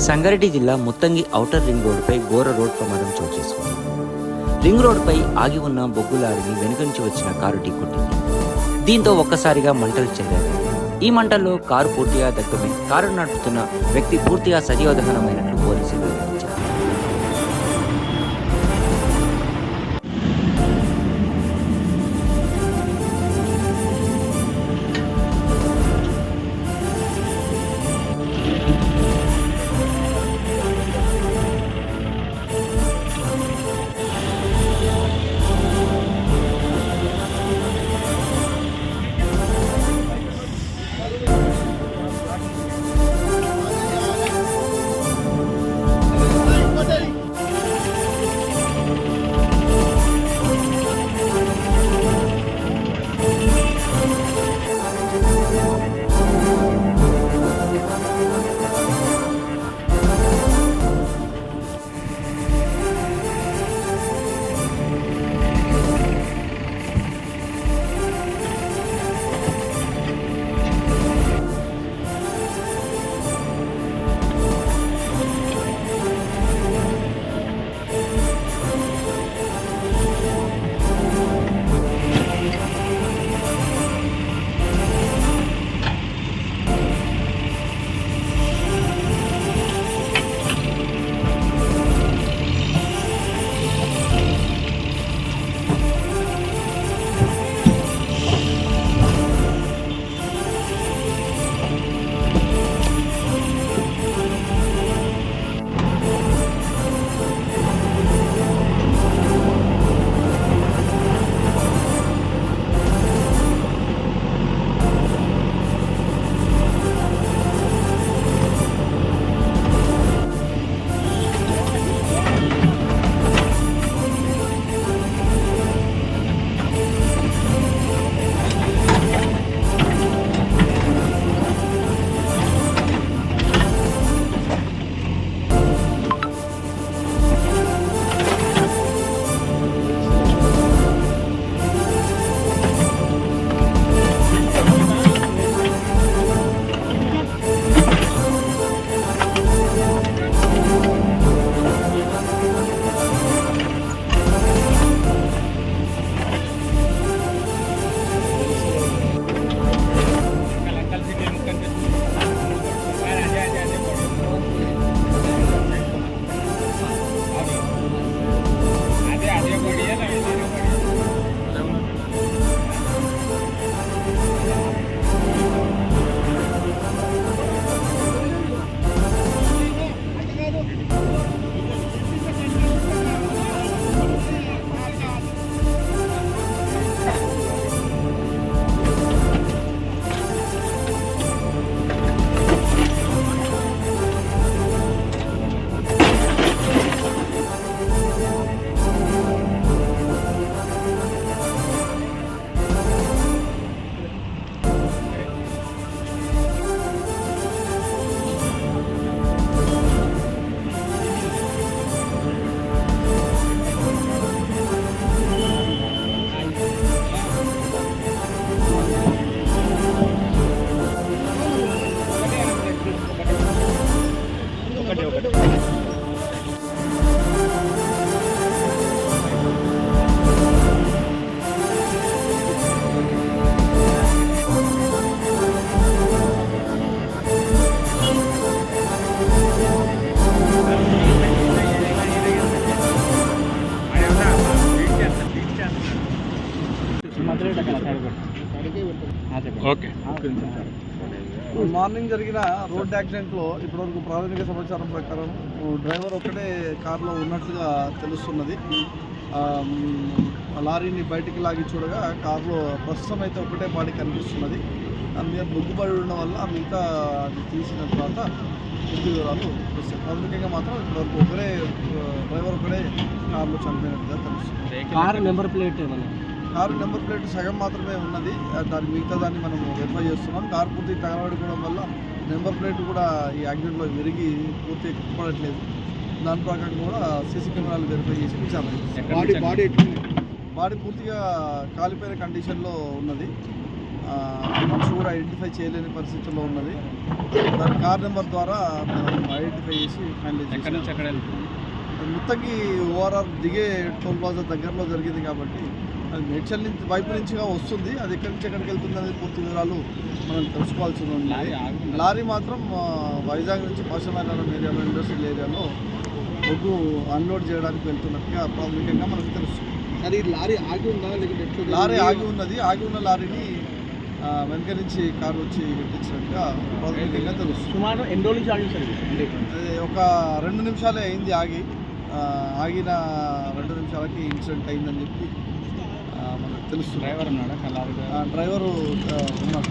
సంగారెడ్డి జిల్లా Muthangi outer ring రోడ్డుపై ఘోర రోడ్ ప్రమాదం చోటు చేసుకుంది. రింగ్ రోడ్డుపై ఆగి ఉన్న బొగ్గు లారీని వెనుక నుంచి వచ్చిన కారు ఢీకొట్టింది. దీంతో ఒక్కసారిగా మంటలు చెందాయి. ఈ మంటల్లో కారు పూర్తిగా దగ్ధమై కారు నడుపుతున్న వ్యక్తి పూర్తిగా సజీవ దహనమైనట్లు పోలీసులు వెల్లడించారు. ఓకే. మార్నింగ్ జరిగిన రోడ్ యాక్సిడెంట్లో ఇప్పటివరకు ప్రాథమిక సమాచారం ప్రకారం డ్రైవర్ ఒకటే కారులో ఉన్నట్లుగా తెలుస్తున్నది. లారీని బయటికి లాగి చూడగా కారులో ప్రస్తుతం అయితే ఒకటే బాడీ కనిపిస్తున్నది. దాని మీద బొగ్గుబడి ఉండడం వల్ల మిగతా అది తీసిన తర్వాత పూర్తి వివరాలు వస్తాయి. ప్రాథమికంగా మాత్రం ఇప్పటివరకు డ్రైవర్ ఒకటే కారులో చనిపోయినట్టుగా తెలుస్తుంది. కారు నెంబర్ ప్లేట్ సగం మాత్రమే ఉన్నది. దాని మిగతా దాన్ని మనం వెరిఫై చేస్తున్నాం. కారు పూర్తి తగలబడిపోవడం వల్ల నెంబర్ ప్లేట్ కూడా ఈ యాక్సిడెంట్లో విరిగి పూర్తి ఎక్కపడట్లేదు. దాని ప్రకారం కూడా సీసీ కెమెరాలు వెరిఫై చేసి విచారణ. బాడీ పూర్తిగా కాలిపోయిన కండిషన్లో ఉన్నది. మనిషి కూడా ఐడెంటిఫై చేయలేని పరిస్థితుల్లో ఉన్నది. దాని కార్ నెంబర్ ద్వారా మనం ఐడెంటిఫై చేసి ఫైనలైజ్ చేసి మొత్తంకి ఓఆర్ఆర్ దిగే టోల్ ప్లాజా దగ్గరలో జరిగింది కాబట్టి అది మేడ్చల్ నుంచి వైపు నుంచిగా వస్తుంది. అది ఎక్కడి నుంచి ఎక్కడికి వెళ్తుంది అనేది పూర్తి వివరాలు మనం తెలుసుకోవాల్సి ఉంది. లారీ మాత్రం వైజాగ్ నుంచి పాషమైనారం ఏరియాలో ఇండస్ట్రియల్ ఏరియాలో బొగ్గు అన్లోడ్ చేయడానికి వెళ్తున్నట్టుగా ప్రాథమికంగా మనకు తెలుస్తుంది. అది లారీ ఆగి ఉందా లేకపోతే లారీ ఆగి ఉన్నది. ఆగి ఉన్న లారీని వెనక నుంచి కారు వచ్చి ఎట్టించినట్టుగా ప్రాథమికంగా తెలుస్తుంది. సుమారు ఎన్ని రోజుల నుంచి ఆగింది సార్? అది ఒక 2 నిమిషాలే అయింది ఆగిన 2 నిమిషాలకి ఇన్సిడెంట్ అయిందని చెప్పి మనకు తెలుస్తుంది. డ్రైవర్ ఉన్నాడా? డ్రైవరు ఉన్నాడు.